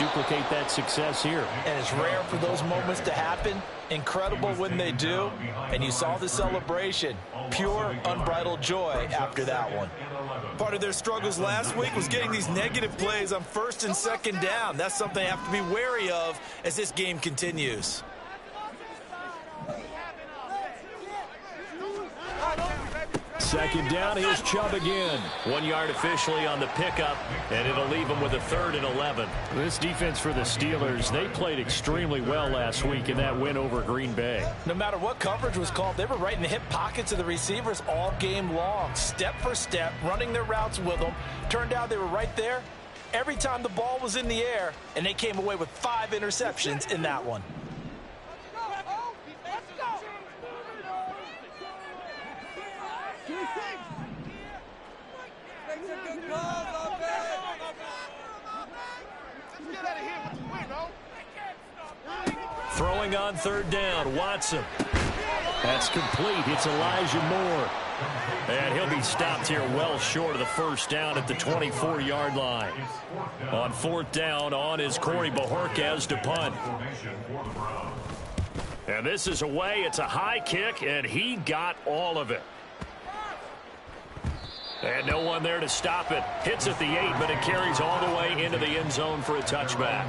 duplicate that success here. And it's rare for those moments to happen. Incredible when they do. And you saw the celebration. Pure, unbridled joy after that one. Part of their struggles last week was getting these negative plays on first and second down. That's something they have to be wary of as this game continues. Second down, here's Chubb again. 1 yard officially on the pickup, and it'll leave them with a 3rd and 11. This defense for the Steelers, they played extremely well last week in that win over Green Bay. No matter what coverage was called, they were right in the hip pockets of the receivers all game long. Step for step, running their routes with them. Turned out they were right there every time the ball was in the air, and they came away with 5 interceptions in that one. Throwing on 3rd down, Watson. That's complete. It's Elijah Moore. And he'll be stopped here well short of the 1st down at the 24-yard line. On 4th down, on is Corey Bojorquez to punt. And this is away. It's a high kick, and he got all of it. And no one there to stop it. Hits at the 8, but it carries all the way into the end zone for a touchback.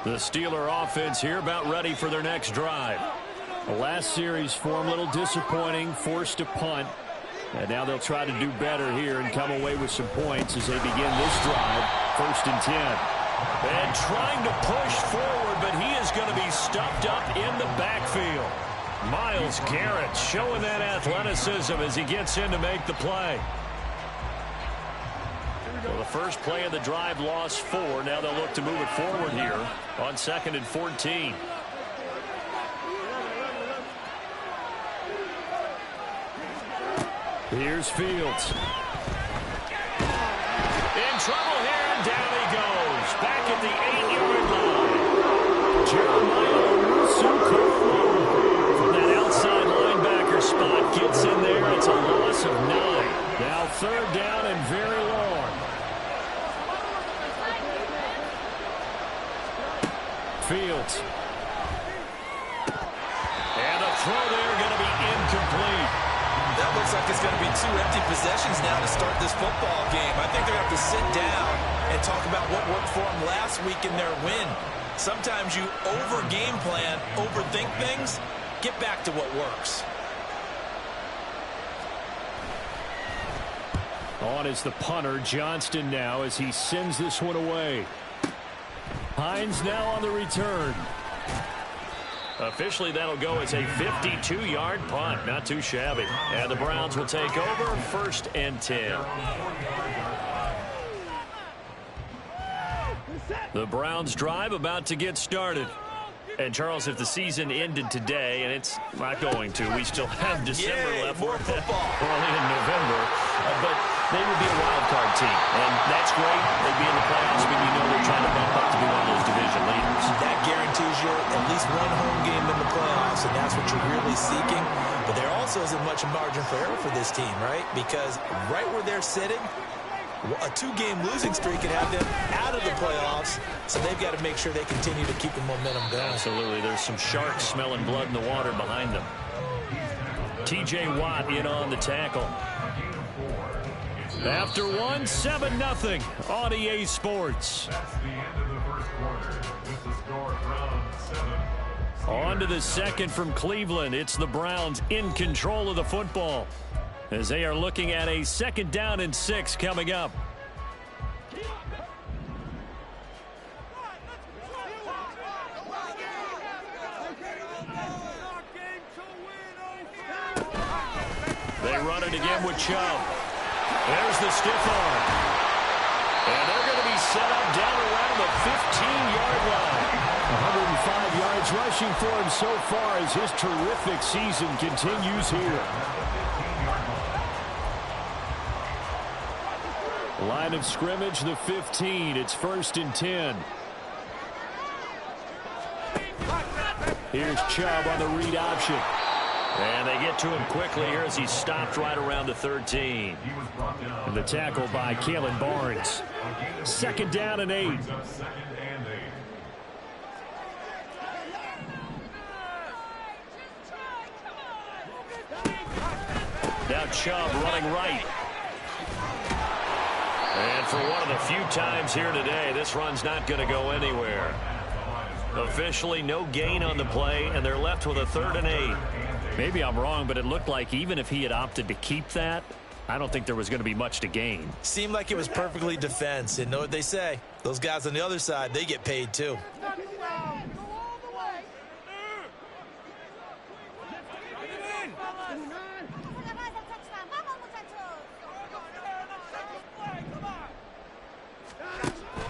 The Steeler offense here about ready for their next drive. The last series for them a little disappointing, forced to punt. And now they'll try to do better here and come away with some points as they begin this drive. 1st and 10. And trying to push forward, but he is going to be stuffed up in the backfield. Myles Garrett showing that athleticism as he gets in to make the play. Well, the first play of the drive lost 4. Now they'll look to move it forward here on 2nd and 14. Here's Fields. In trouble here, and down he goes. Back at the 8-yard line. Jeremiah Owusu-Koramoah from that outside linebacker spot gets in there. It's a loss of 9. Now 3rd down and very long. Fields. And a throw there going to be incomplete. That looks like it's going to be 2 empty possessions now to start this football game. I think they're going to have to sit down and talk about what worked for them last week in their win. Sometimes you over-game plan, overthink things. Get back to what works. On is the punter, Johnston now, as he sends this one away. Hines now on the return. Officially, that'll go as a 52-yard punt. Not too shabby. And the Browns will take over 1st and 10. The Browns drive about to get started. And, Charles, if the season ended today, and it's not going to, we still have December left. More football. Early in November. But they would be a wild card team. And that's great. They'd be in the playoffs, but you know they're trying to bump up to be one of those division leaders. That guarantees you at least one home game in the playoffs, and that's what you're really seeking. But there also isn't much margin for error for this team, right? Because right where they're sitting, a 2-game losing streak could have them out of the playoffs, so they've got to make sure they continue to keep the momentum going. Absolutely. There's some sharks smelling blood in the water behind them. T.J. Watt in on the tackle. After 1, 7-0 on EA Sports. On to the 2nd from Cleveland. It's the Browns in control of the football as they are looking at a 2nd down and 6 coming up. They run it again with Chubb. There's the stiff arm. And they're going to be set up down around the 15-yard line. 105 yards rushing for him so far as his terrific season continues here. Line of scrimmage, the 15. It's 1st and 10. Here's Chubb on the read option. And they get to him quickly here as he's stopped right around the 13. And the tackle by Kalen Barnes. 2nd down and 8. Now Chubb running right. And for one of the few times here today, this run's not going to go anywhere. Officially no gain on the play, and they're left with a 3rd and 8. Maybe I'm wrong, but it looked like even if he had opted to keep that, I don't think there was going to be much to gain. Seemed like it was perfectly defense. And know what they say? Those guys on the other side, they get paid too.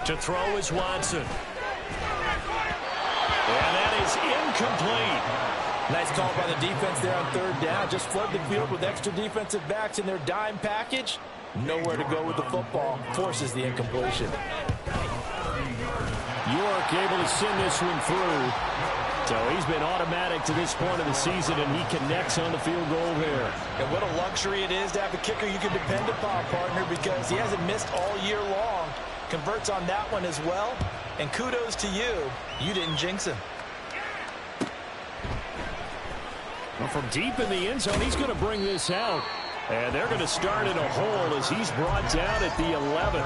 To throw is Watson. And that is incomplete. Nice call by the defense there on 3rd down. Just flood the field with extra defensive backs in their dime package. Nowhere to go with the football. Forces the incompletion. York able to send this one through. So he's been automatic to this point of the season, and he connects on the field goal there. And what a luxury it is to have a kicker you can depend upon, partner, because he hasn't missed all year long. Converts on that one as well. And kudos to you. You didn't jinx him. Well, from deep in the end zone, he's going to bring this out. And they're going to start in a hole as he's brought down at the 11.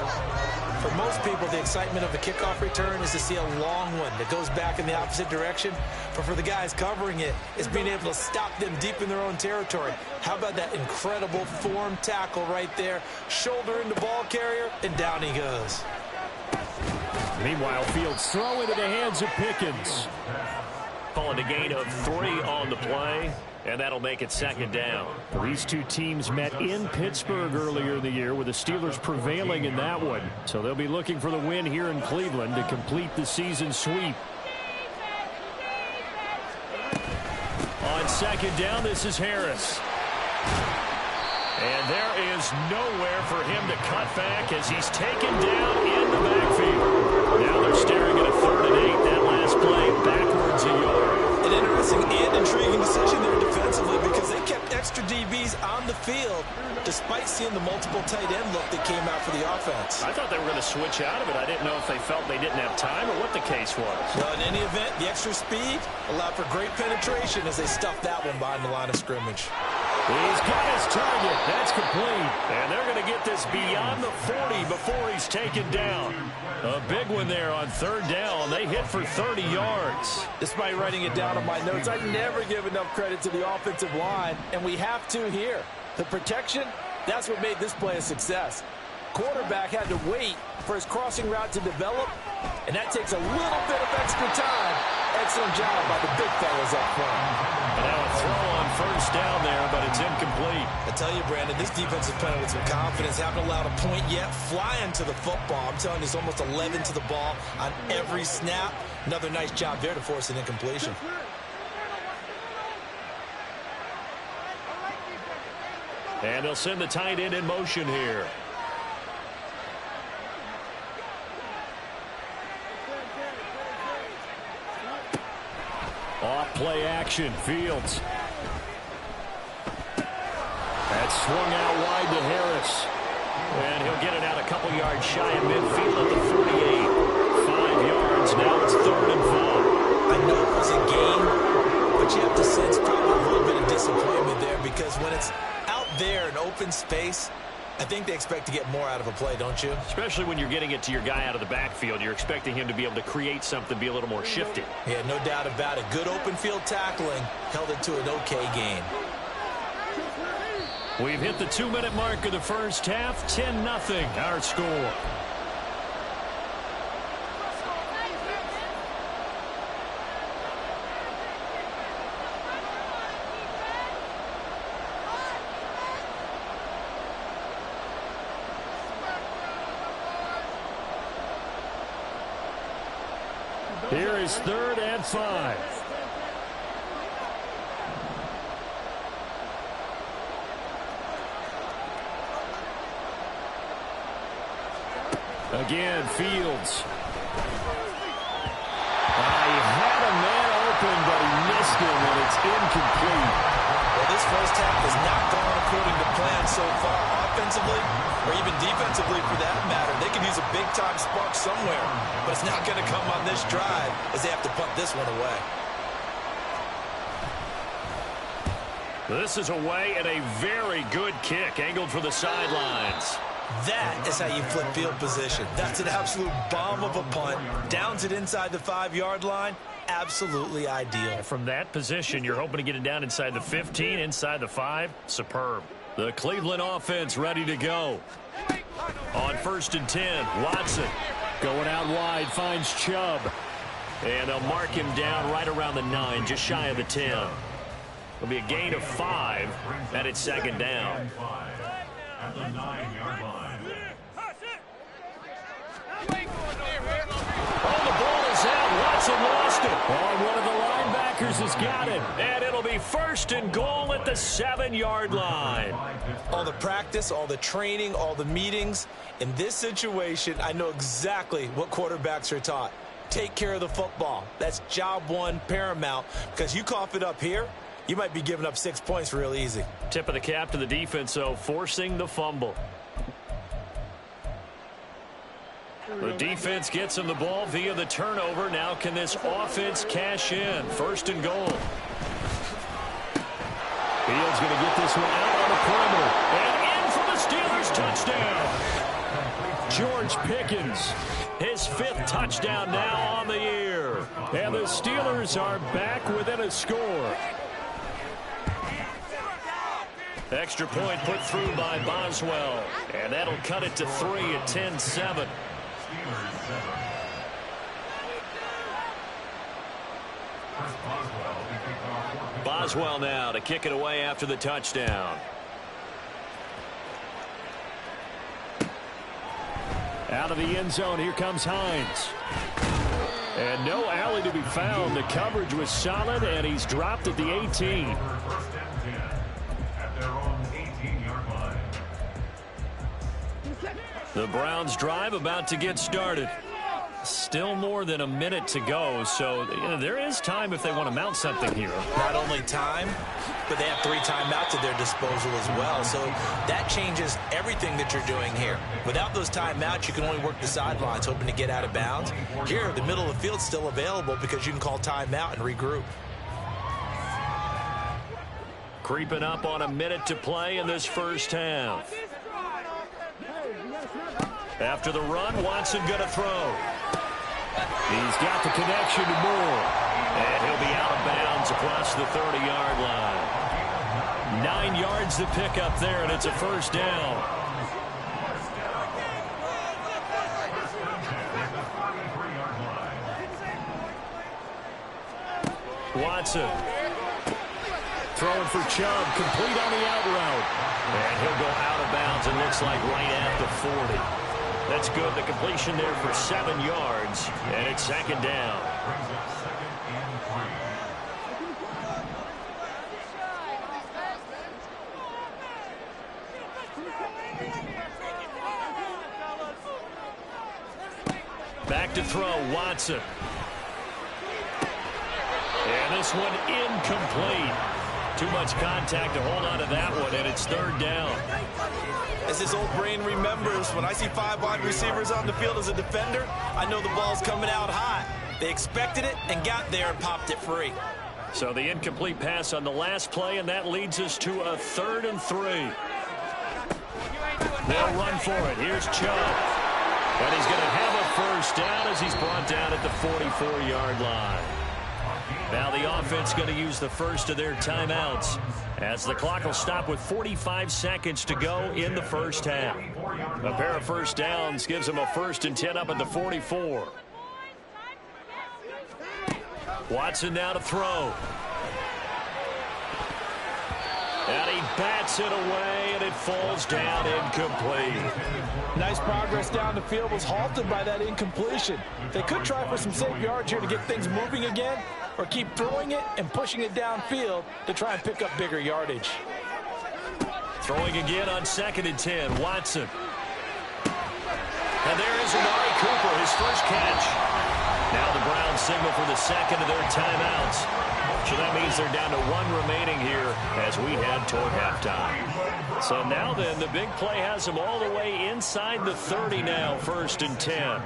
For most people, the excitement of the kickoff return is to see a long one that goes back in the opposite direction. But for the guys covering it, it's being able to stop them deep in their own territory. How about that incredible form tackle right there? Shoulder into ball carrier, and down he goes. Meanwhile, Fields throw into the hands of Pickens. Calling a gain of 3 on the play, and that'll make it 2nd down. These two teams met in Pittsburgh earlier in the year, with the Steelers prevailing in that one. So they'll be looking for the win here in Cleveland to complete the season sweep. On 2nd down, this is Harris. And there is nowhere for him to cut back as he's taken down in the backfield. Now they're staring at a 3rd and 8. That last play backwards a yard. An interesting and intriguing decision there defensively, because they kept extra DBs on the field despite seeing the multiple tight end look that came out for the offense. I thought they were going to switch out of it. I didn't know if they felt they didn't have time or what the case was. Well, in any event, the extra speed allowed for great penetration as they stuffed that one behind the line of scrimmage. He's got his target. That's complete. And they're going to get this beyond the 40 before he's taken down. A big one there on 3rd down. They hit for 30 yards. Despite writing it down on my notes, I never give enough credit to the offensive line, and we have to here. The protection, that's what made this play a success. Quarterback had to wait for his crossing route to develop, and that takes a little bit of extra time. Excellent job by the big fellas up front. And now a throw on 1st down there, but it's incomplete. I tell you, Brandon, this defense is playing with some confidence. Haven't allowed a point yet. Flying to the football. I'm telling you, it's almost 11 to the ball on every snap. Another nice job there to force an incompletion. And they'll send the tight end in motion here. Off play action, Fields. That's swung out wide to Harris. And he'll get it out a couple yards shy of midfield at the 48. 5 yards, now it's 3rd and 4. I know it was a game, but you have to sense probably a little bit of disappointment there, because when it's out there in open space, I think they expect to get more out of a play, don't you? Especially when you're getting it to your guy out of the backfield. You're expecting him to be able to create something, be a little more shifty. Yeah, no doubt about it. Good open field tackling held it to an okay game. We've hit the 2-minute mark of the first half. 10-0 our score. Here is 3rd and 5. Again, Fields. He had a man open, but he missed it, and it's incomplete. Well, this first half has not gone according to plan so far, offensively or even defensively for that matter. They can use a big-time spark somewhere, but it's not going to come on this drive as they have to punt this one away. This is away and a very good kick angled for the sidelines. That is how you flip field position. That's an absolute bomb of a punt. Downs it inside the 5-yard line. Absolutely ideal. From that position, you're hoping to get it down inside the 15, inside the 5. Superb. The Cleveland offense ready to go. On 1st and 10, Watson. Going out wide, finds Chubb. And they'll mark him down right around the 9, just shy of the 10. It'll be a gain of 5, and it's 2nd down. At the 9-yard line. Oh, the ball is out. Watson lost it. Oh, one of the linebackers has got it. And it'll be 1st and goal at the 7-yard line. All the practice, all the training, all the meetings. In this situation, I know exactly what quarterbacks are taught. Take care of the football. That's job one, paramount, because you cough it up here, you might be giving up 6 points real easy. Tip of the cap to the defense, though, forcing the fumble. The defense gets him the ball via the turnover. Now can this offense cash in? 1st and goal. Fields going to get this one out on the perimeter. And in for the Steelers touchdown. George Pickens. His 5th touchdown now on the year. And the Steelers are back within a score. Extra point put through by Boswell. And that'll cut it to 3 at 10-7. Boswell now to kick it away after the touchdown. Out of the end zone, here comes Hines. And no alley to be found. The coverage was solid, and he's dropped at the 18. The Browns drive about to get started. Still more than a minute to go, so there is time if they want to mount something here. Not only time, but they have 3 timeouts at their disposal as well. So that changes everything that you're doing here. Without those timeouts, you can only work the sidelines, hoping to get out of bounds. Here, the middle of the field's still available because you can call timeout and regroup. Creeping up on a minute to play in this first half. After the run, Watson going to throw. He's got the connection to Moore. And he'll be out of bounds across the 30-yard line. 9 yards to pick up there, and it's a 1st down. Watson. Throwing for Chubb, complete on the out route. And he'll go out of bounds, and looks like right at the 40. That's good. The completion there for 7 yards, and it's 2nd down. Back to throw, Watson. And this one incomplete. Too much contact to hold on to that one, and it's 3rd down. As his old brain remembers, when I see 5 wide receivers on the field as a defender, I know the ball's coming out hot. They expected it and got there and popped it free. So the incomplete pass on the last play, and that leads us to a 3rd and 3. They'll run for it. Here's Chubb. And he's going to have a 1st down as he's brought down at the 44-yard line. Now the offense going to use the first of their timeouts as the clock will stop with 45 seconds to go in the first half. A pair of 1st downs gives them a 1st and 10 up at the 44. Watson now to throw. And he bats it away, and it falls down incomplete. Nice progress down the field, was halted by that incompletion. They could try for some safe yards here to get things moving again, or keep throwing it and pushing it downfield to try and pick up bigger yardage. Throwing again on 2nd and 10, Watson. And there is Amari Cooper, his first catch. Now the Browns signal for the 2nd of their timeouts. So that means means they're down to 1 remaining here as we head toward halftime. So now then, the big play has them all the way inside the 30 now, 1st and 10.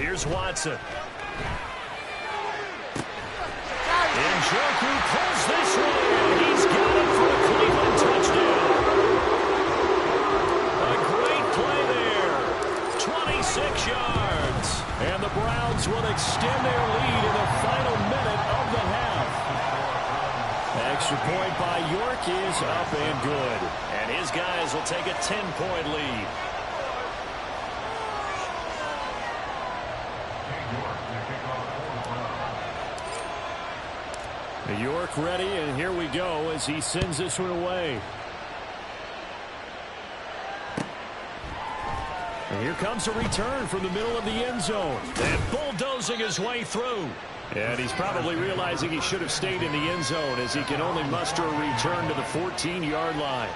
Here's Watson. And Njoku pulls this one in. He's got it for a Cleveland touchdown. A great play there. 26 yards. And the Browns will extend their lead in the final minute of the half. Extra point by York is up and good. And his guys will take a 10-point lead. York ready, and here we go as he sends this one away. And here comes a return from the middle of the end zone. And bulldozing his way through. And he's probably realizing he should have stayed in the end zone as he can only muster a return to the 14-yard line.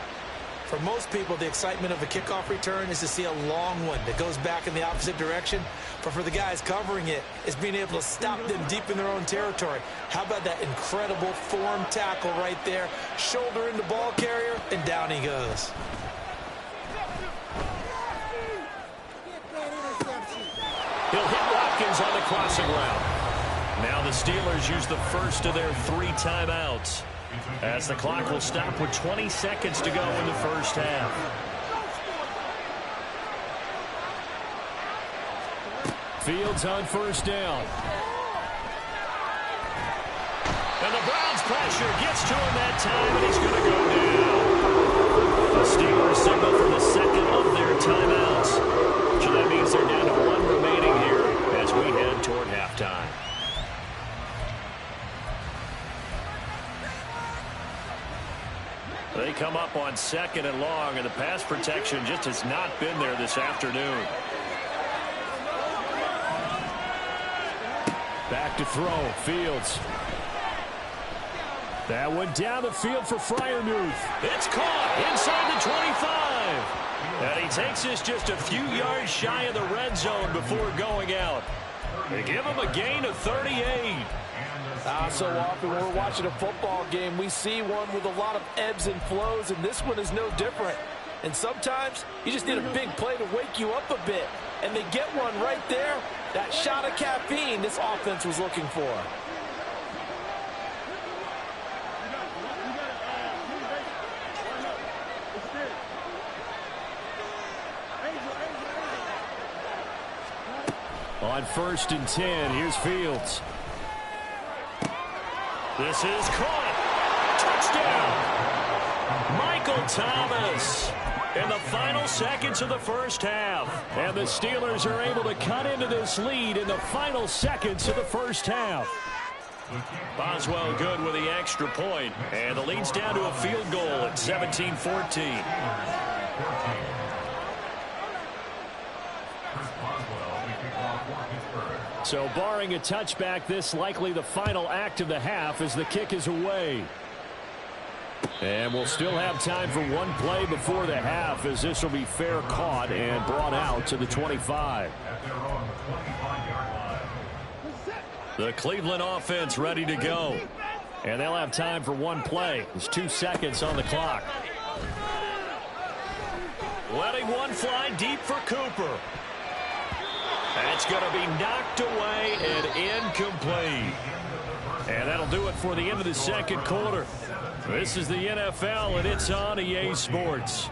For most people, the excitement of a kickoff return is to see a long one that goes back in the opposite direction. But for the guys covering it, it's being able to stop them deep in their own territory. How about that incredible form tackle right there? Shoulder in the ball carrier, and down he goes. He'll hit Watkins on the crossing route. Now the Steelers use the first of their 3 timeouts, as the clock will stop with 20 seconds to go in the first half. Fields on 1st down. And the Browns pressure gets to him that time, and he's going to go down. The Steelers signal for the second of their timeouts. So that means they're down to 1 remaining here as we head toward halftime. They come up on 2nd and long, and the pass protection just has not been there this afternoon. Back to throw. Fields. That one down the field for Freiermuth. It's caught inside the 25. And he takes this just a few yards shy of the red zone before going out. They give him a gain of 38. So often when we're watching a football game, we see one with a lot of ebbs and flows, and this one is no different. And sometimes you just need a big play to wake you up a bit. And they get one right there. That shot of caffeine this offense was looking for. On 1st and 10, here's Fields. This is caught. Touchdown. Michael Thomas in the final seconds of the first half. And the Steelers are able to cut into this lead in the final seconds of the first half. Boswell good with the extra point. And the lead's down to a field goal at 17-14. So barring a touchback, this likely the final act of the half as the kick is away. And we'll still have time for one play before the half, as this will be fair caught and brought out to the 25. The Cleveland offense ready to go. And they'll have time for one play. There's 2 seconds on the clock. Letting one fly deep for Cooper. That's going to be knocked away and incomplete. And that'll do it for the end of the second quarter. This is the NFL, and it's on EA Sports.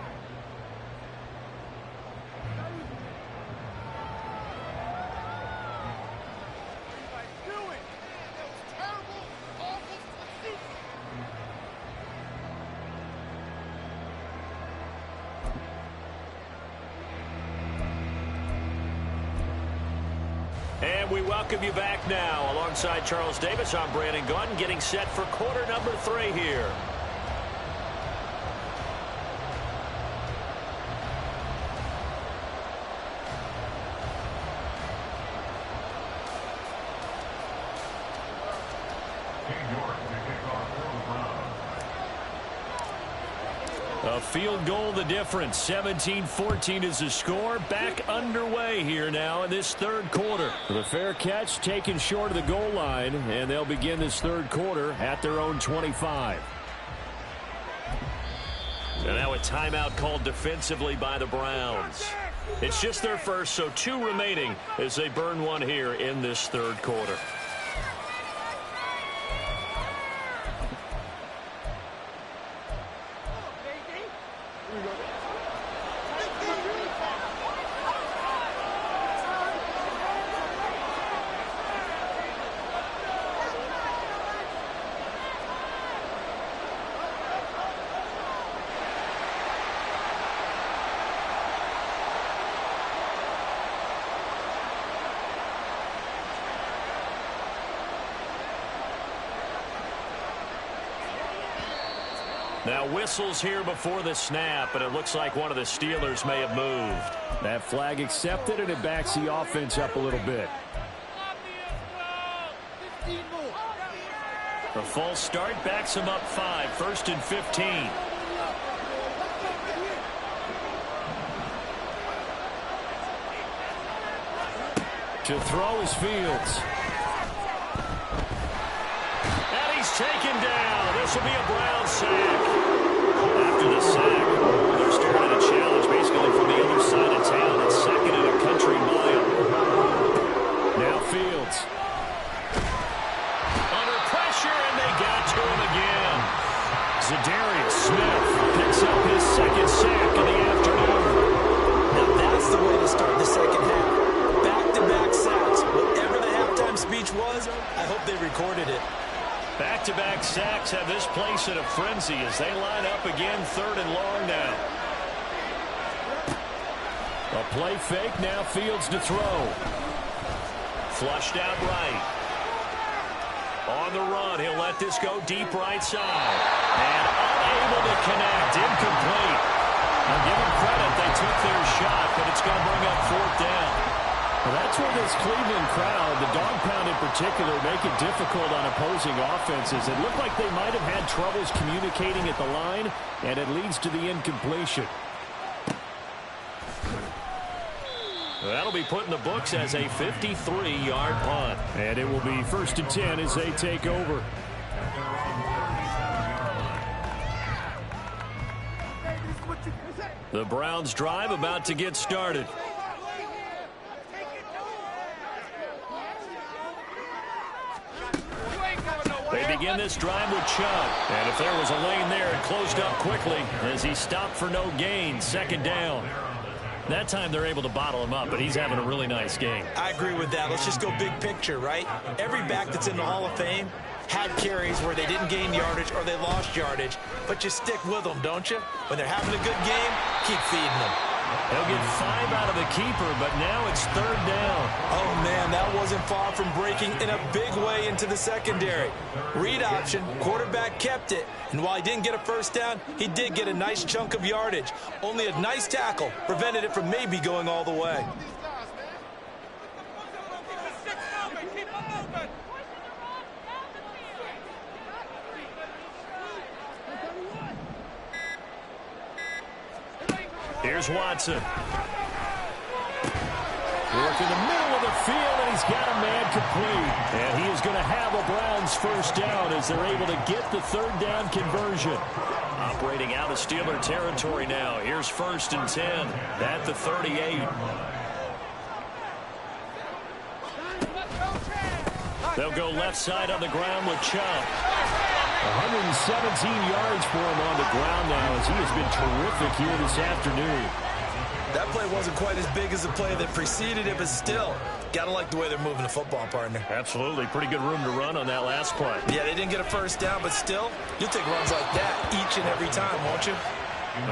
And we welcome you back now. Alongside Charles Davis, I'm Brandon Gunn, getting set for quarter number 3 here. A field goal the difference. 17-14 is the score. Back underway here now in this third quarter. The fair catch taken short of the goal line, and they'll begin this third quarter at their own 25. And now a timeout called defensively by the Browns. It's just their first, so 2 remaining as they burn one here in this third quarter. Now whistles here before the snap, and it looks like one of the Steelers may have moved. That flag accepted, and it backs the offense up a little bit. The false start backs him up 5, 1st and 15. To throw is Fields. And he's taken down. This will be a Brown sack. After the sack, they're staring at a challenge basically from the other side of town. It's second and a country mile. Now Fields. Under pressure, and they got to him again. Zadarius Smith picks up his second sack of the afternoon. Now that's the way to start the second half. Back-to-back sacks. Whatever the halftime speech was, I hope they recorded it. Back-to-back sacks have this place in a frenzy as they line up again, 3rd and long now. A play fake, now Fields to throw. Flushed out right. On the run, he'll let this go deep right side. And unable to connect, incomplete. Now give them credit, they took their shot, but it's going to bring up 4th down. Well, that's where this Cleveland crowd, the dog pound in particular, make it difficult on opposing offenses. It looked like they might have had troubles communicating at the line, and it leads to the incompletion. That'll be put in the books as a 53-yard punt. And it will be 1st and 10 as they take over. The Browns drive about to get started. They begin this drive with Chubb. And if there was a lane there, it closed up quickly as he stopped for no gain. 2nd down. That time they're able to bottle him up, but he's having a really nice game. I agree with that. Let's just go big picture, right? Every back that's in the Hall of Fame had carries where they didn't gain yardage or they lost yardage, but you stick with them, don't you? When they're having a good game, keep feeding them. They'll get 5 out of the keeper, but now it's 3rd down. Oh, man, that wasn't far from breaking in a big way into the secondary. Read option, quarterback kept it, and while he didn't get a 1st down, he did get a nice chunk of yardage. Only a nice tackle prevented it from maybe going all the way. Here's Watson. Work in the middle of the field, and he's got a man complete. And he is going to have a Browns 1st down as they're able to get the 3rd down conversion. Operating out of Steeler territory now. Here's 1st and 10 at the 38. They'll go left side on the ground with Chubb. 117 yards for him on the ground now as he has been terrific here this afternoon. That play wasn't quite as big as the play that preceded it, but still, gotta like the way they're moving the football, partner. Absolutely. Pretty good room to run on that last play. Yeah, they didn't get a 1st down, but still, you'll take runs like that each and every time, won't you?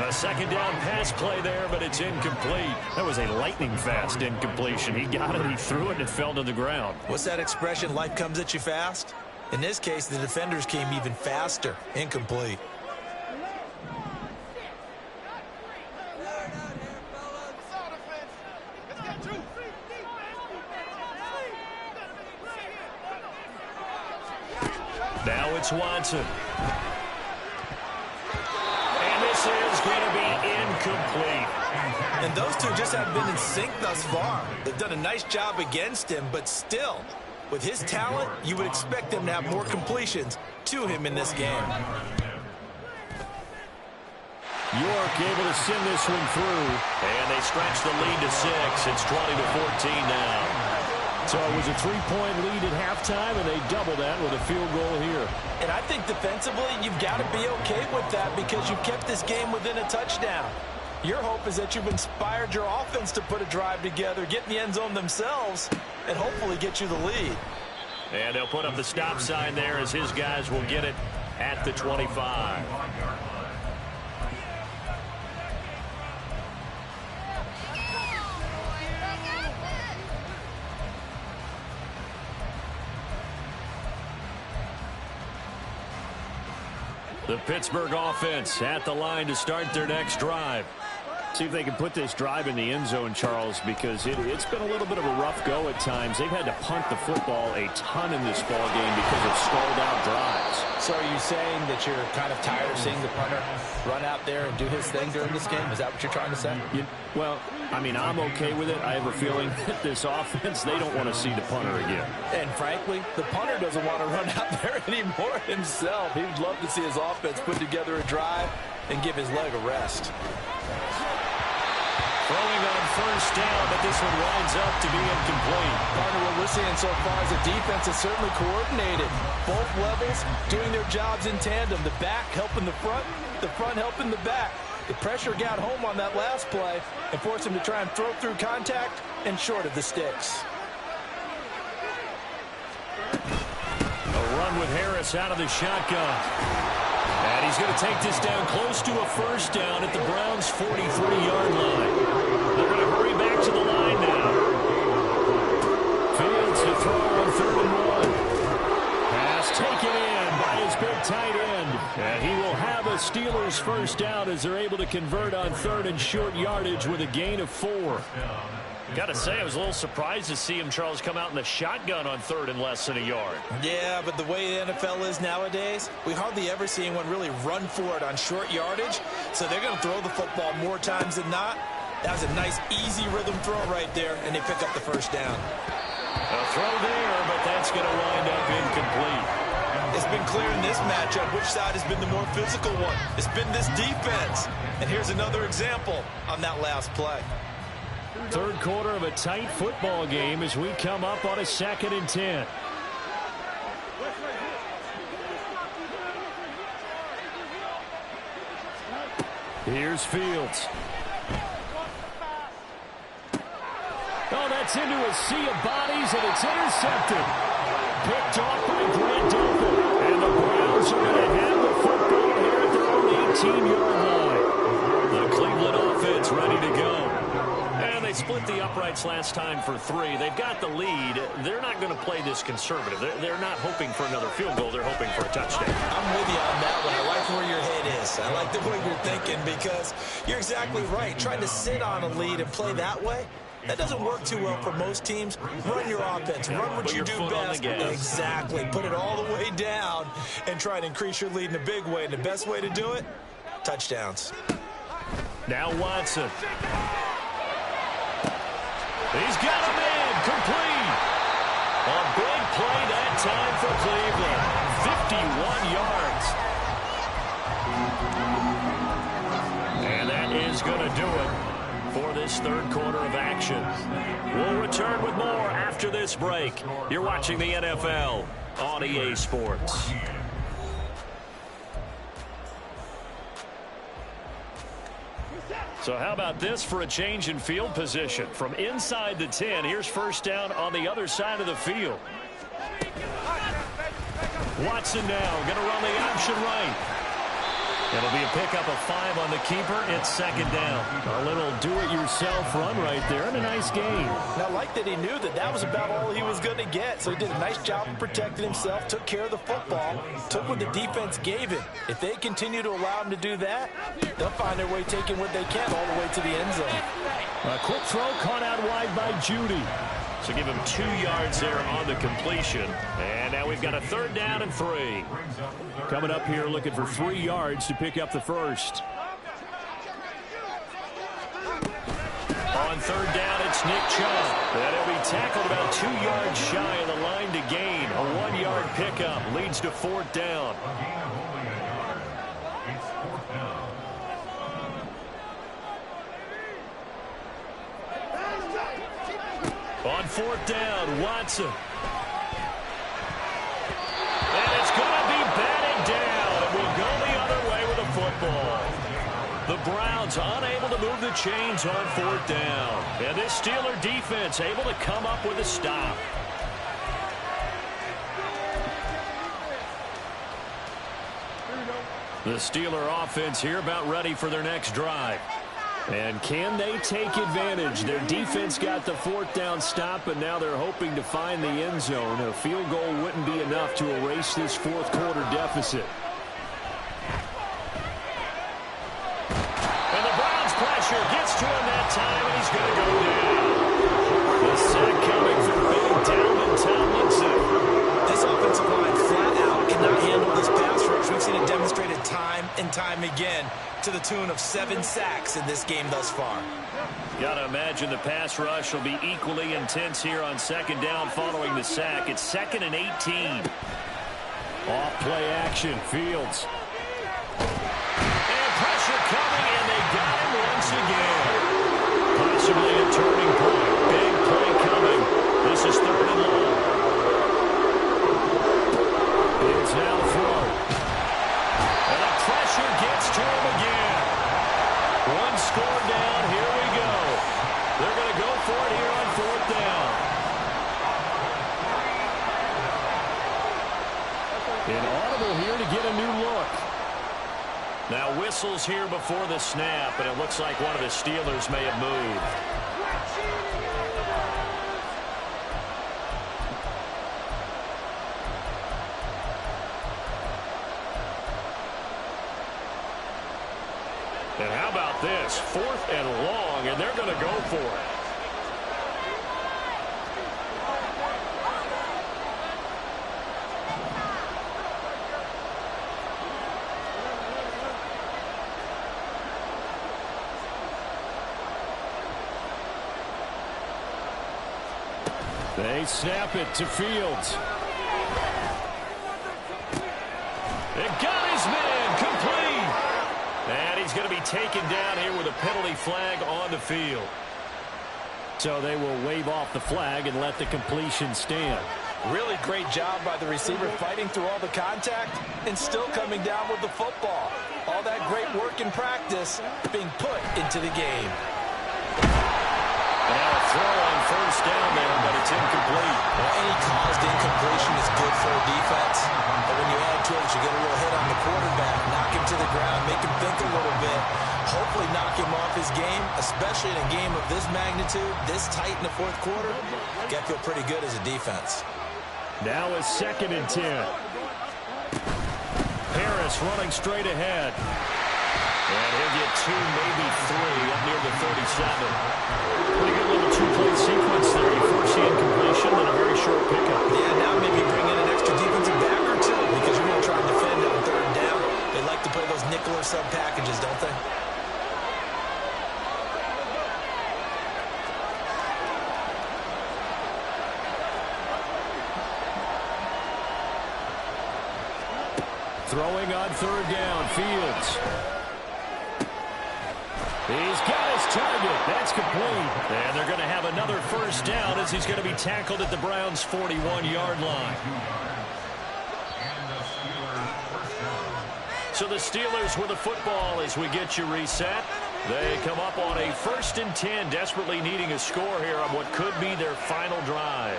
A 2nd down pass play there, but it's incomplete. That was a lightning-fast incompletion. He got it, he threw it, and it fell to the ground. What's that expression, life comes at you fast? In this case, the defenders came even faster. Incomplete. Now it's Watson. And this is And those two just haven't been in sync thus far. They've done a nice job against him, but still, with his talent, you would expect him to have more completions to him in this game. York able to send this one through. And they stretch the lead to 6. It's 20-14 now. So it was a 3-point lead at halftime, and they double that with a field goal here. And I think defensively, you've got to be okay with that because you've kept this game within a touchdown. Your hope is that you've inspired your offense to put a drive together, get in the end zone themselves, and hopefully get you the lead. And they'll put up the stop sign there as his guys will get it at the 25. The Pittsburgh offense at the line to start their next drive. See if they can put this drive in the end zone, Charles, because it's been a little bit of a rough go at times. They've had to punt the football a ton in this ball game because of stalled out drives. So are you saying that you're kind of tired of seeing the punter run out there and do his thing during this game? Is that what you're trying to say? Well, I mean, I'm okay with it. I have a feeling that this offense, they don't want to see the punter again. And frankly, the punter doesn't want to run out there anymore himself. He'd love to see his offense put together a drive and give his leg a rest. Throwing on first down, but this one winds up to be incomplete. Partner, what we're seeing so far is the defense is certainly coordinated. Both levels doing their jobs in tandem. The back helping the front helping the back. The pressure got home on that last play and forced him to try and throw through contact and short of the sticks. A run with Harris out of the shotgun. And he's going to take this down close to a first down at the Browns' 43-yard line. They're going to hurry back to the line now. Fields to throw on 3rd and 1. Pass taken in by his big tight end. And he will have a Steelers first down as they're able to convert on 3rd and short yardage with a gain of 4. Got to say, I was a little surprised to see him, Charles, come out in the shotgun on 3rd and less than a yard. Yeah, but the way the NFL is nowadays, we hardly ever see anyone really run for it on short yardage. So they're going to throw the football more times than not. That was a nice, easy rhythm throw right there, and they pick up the first down. A throw there, but that's going to wind up incomplete. It's been clear in this matchup which side has been the more physical one. It's been this defense. And here's another example on that last play. 3rd quarter of a tight football game as we come up on a 2nd and 10. Here's Fields. Oh, that's into a sea of bodies, and it's intercepted. Picked off by Grant Delpit. And the Browns are going to have the football here at their own 18-yard line. The Cleveland offense ready to go. And they split the uprights last time for 3. They've got the lead. They're not going to play this conservative. They're not hoping for another field goal. They're hoping for a touchdown. I'm with you on that one. I like where your head is. I like the way you're thinking because you're exactly right. Trying to sit on a lead and play that way, that doesn't work too well for most teams. Run your offense. Run what you do best. Exactly. Put it all the way down and try to increase your lead in a big way. And the best way to do it, touchdowns. Now Watson. He's got him in. Complete. A big play that time for Cleveland. 51 yards. And that is going to do it for this 3rd quarter of action. We'll return with more after this break. You're watching the NFL on EA Sports. So how about this for a change in field position? From inside the 10, here's first down on the other side of the field. Watson now going to run the option right. It'll be a pickup of 5 on the keeper. It's 2nd down. A little do-it-yourself run right there and a nice gain. And I like that he knew that that was about all he was going to get. So he did a nice job of protecting himself, took care of the football, took what the defense gave him. If they continue to allow him to do that, they'll find their way taking what they can all the way to the end zone. A quick throw caught out wide by Judy. So give him 2 yards there on the completion. And now we've got a 3rd down and 3. Coming up here looking for 3 yards to pick up the first. On third down, it's Nick Chubb. And he'll be tackled about 2 yards shy of the line to gain. A 1-yard pickup leads to fourth down. A gain of only a yard. It's fourth down. On fourth down, Watson. And it's going to be batted down. It will go the other way with the football. The Browns unable to move the chains on fourth down. And this Steeler defense able to come up with a stop. The Steeler offense here about ready for their next drive. And can they take advantage? Their defense got the fourth down stop, and now they're hoping to find the end zone. A field goal wouldn't be enough to erase this fourth quarter deficit. And the Browns pressure gets to him that time, and he's going to go down. The sack coming from Big Dalvin Tomlinson. This offensive line flat out cannot handle this pass rush. We've seen it demonstrated time and time again to the tune of 7 sacks in this game thus far. Got to imagine the pass rush will be equally intense here on second down following the sack. It's 2nd and 18. Off play action, Fields. And pressure coming, and they got him once again. Possibly a turning point. Big play coming. This is 3rd and long. It's now throw. And the pressure gets to him again. 1 score down. Here we go. They're going to go for it here on 4th down. An audible here to get a new look. Now whistles here before the snap, and it looks like one of the Steelers may have moved. And how about this? 4th and long, and they're going to go for it. They snap it to Fields. It got his man complete. And he's going to be taken down here with a penalty flag on the field. So they will wave off the flag and let the completion stand. Really great job by the receiver fighting through all the contact and still coming down with the football. All that great work in practice being put into the game. Now a throw on 1st down there, but it's incomplete. Well, any caused incompletion is good for a defense. But when you add to it, you get a little hit on the quarterback, knock him to the ground, make him think a little bit, hopefully knock him off his game, especially in a game of this magnitude, this tight in the 4th quarter. Got to feel pretty good as a defense. Now is 2nd and 10. Harris running straight ahead. And he'll get 2, maybe 3 up near the 37. Pretty good little 2-play sequence there. You first see incompletion, then a very short pickup. Yeah, now maybe bring in an extra defensive back or 2 because you're going to try and defend on 3rd down. They like to play those nickel or sub packages, don't they? Throwing on 3rd down, Fields. He's got his target. That's complete. And they're going to have another 1st down as he's going to be tackled at the Browns' 41-yard line. So the Steelers with the football as we get you reset. They come up on a 1st and 10, desperately needing a score here on what could be their final drive.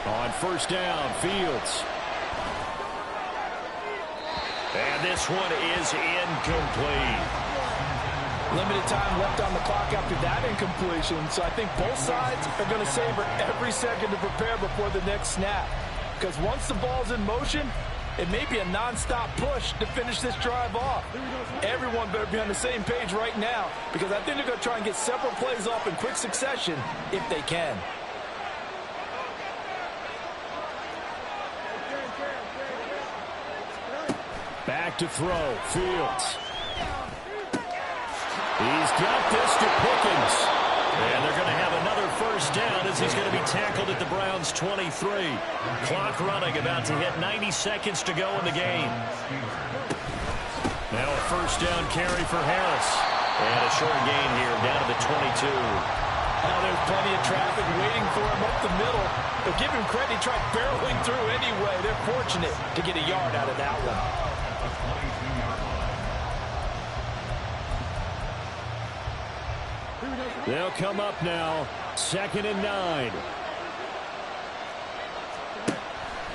On 1st down, Fields. And this one is incomplete. Limited time left on the clock after that incompletion, so I think both sides are going to savor every second to prepare before the next snap. Because once the ball's in motion, it may be a non-stop push to finish this drive off. Everyone better be on the same page right now, because I think they're going to try and get several plays off in quick succession if they can. Back to throw. Fields. He's got this to Pickens. And they're going to have another first down as he's going to be tackled at the Browns' 23. Clock running, about to hit 90 seconds to go in the game. Now a first down carry for Harris. And a short gain here down to the 22. Now there's plenty of traffic waiting for him up the middle. But give him credit, he tried barreling through anyway. They're fortunate to get a yard out of that one. They'll come up now. 2nd and 9.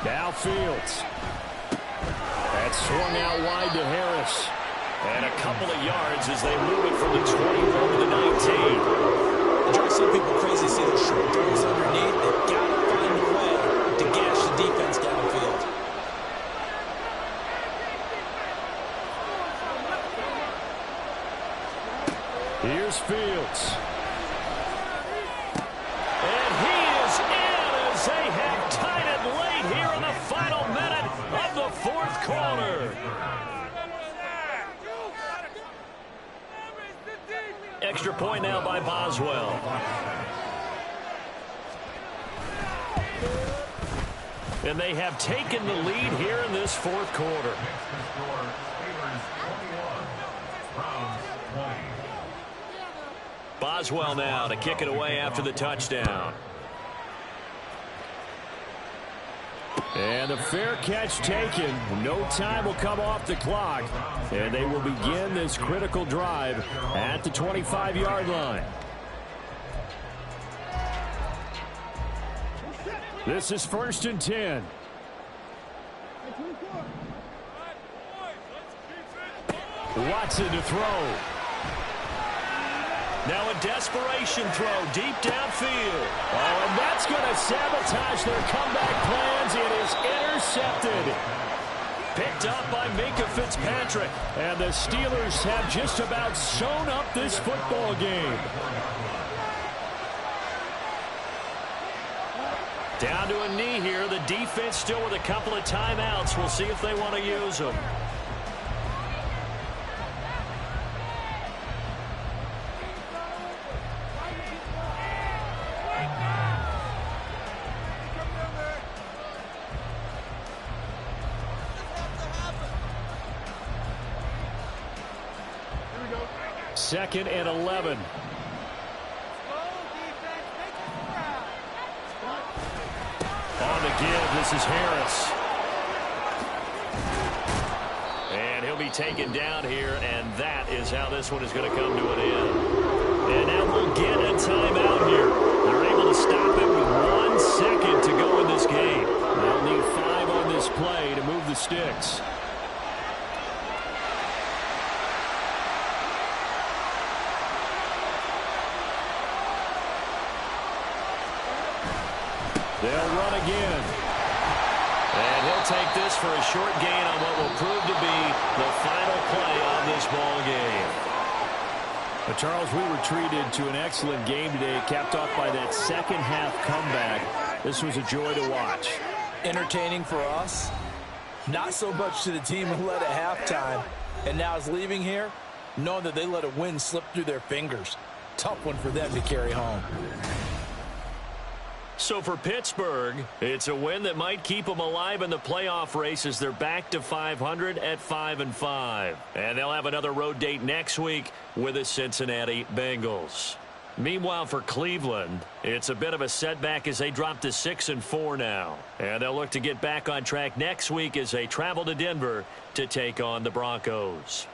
Now Fields. That swung out wide to Harris. And a couple of yards as they move it from the 21 to the 19. It drives some people crazy to see those short throws underneath. They've got to find a way to gash the defense downfield. Here's Fields. And he is in as they have tied it late here in the final minute of the fourth quarter. Extra point now by Boswell. And they have taken the lead here in this fourth quarter. Boswell now to kick it away after the touchdown. And the fair catch taken. No time will come off the clock. And they will begin this critical drive at the 25-yard line. This is 1st and 10. Watson to throw. Now a desperation throw deep downfield. Oh, and that's going to sabotage their comeback plans. It is intercepted. Picked up by Minka Fitzpatrick. And the Steelers have just about sewn up this football game. Down to a knee here. The defense still with a couple of timeouts. We'll see if they want to use them. Second and 11. On the give, this is Harris. And he'll be taken down here, and that is how this one is going to come to an end. And now we'll get a timeout here. They're able to stop it with 1 second to go in this game. They'll need 5 on this play to move the sticks. They'll run again. And he'll take this for a short gain on what will prove to be the final play of this ball game. But Charles, we were treated to an excellent game today, capped off by that second half comeback. This was a joy to watch. Entertaining for us. Not so much to the team who led at halftime. And now is leaving here, knowing that they let a win slip through their fingers. Tough one for them to carry home. So for Pittsburgh, it's a win that might keep them alive in the playoff race as they're back to 500 at 5-5. And they'll have another road date next week with the Cincinnati Bengals. Meanwhile, for Cleveland, it's a bit of a setback as they drop to 6-4 now. And they'll look to get back on track next week as they travel to Denver to take on the Broncos.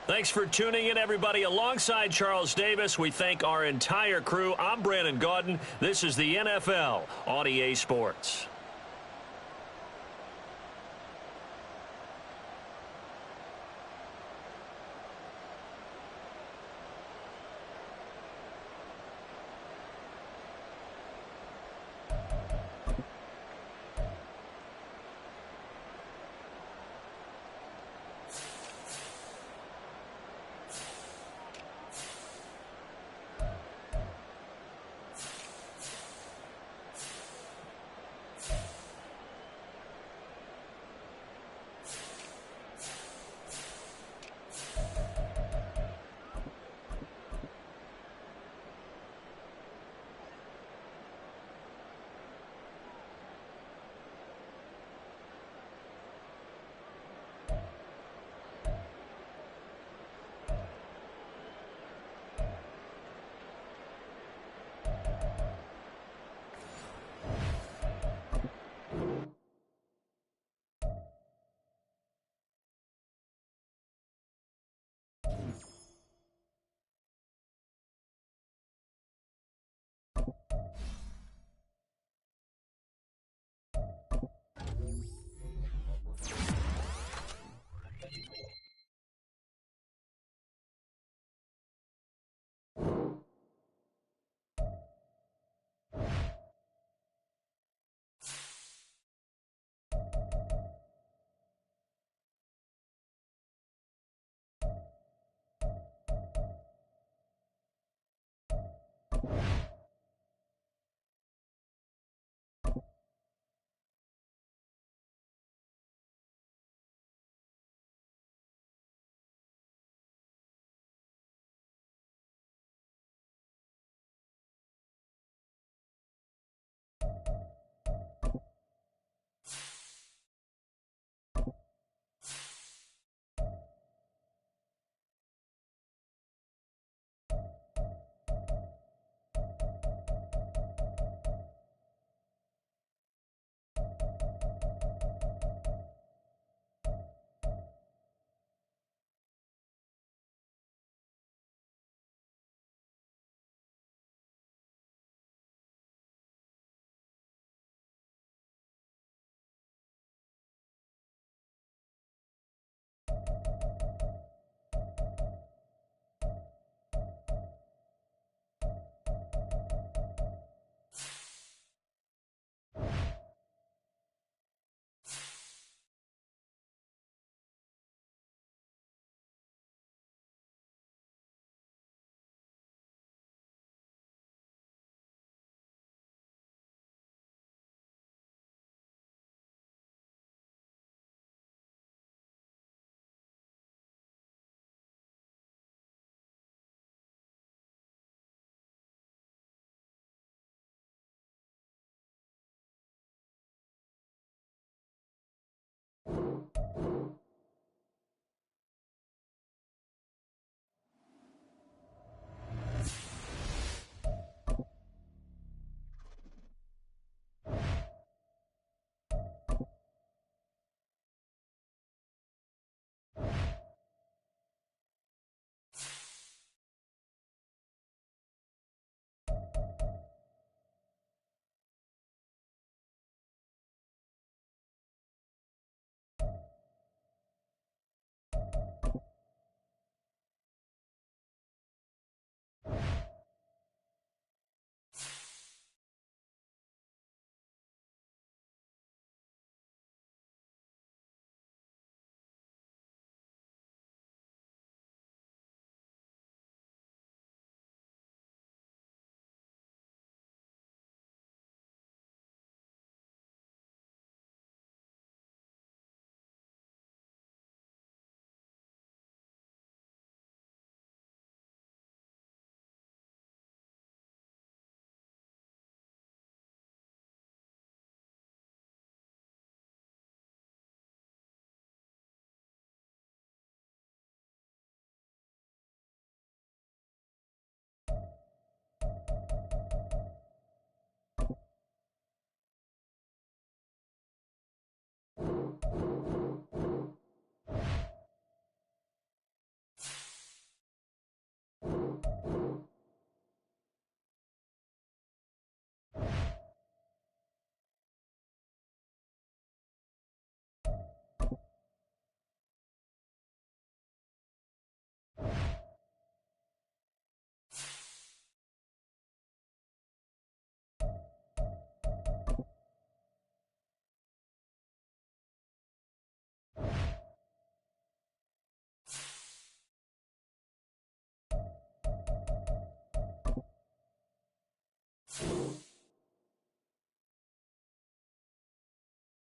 Thanks for tuning in, everybody. Alongside Charles Davis, we thank our entire crew. I'm Brandon Gaudin. This is the NFL on EA Sports.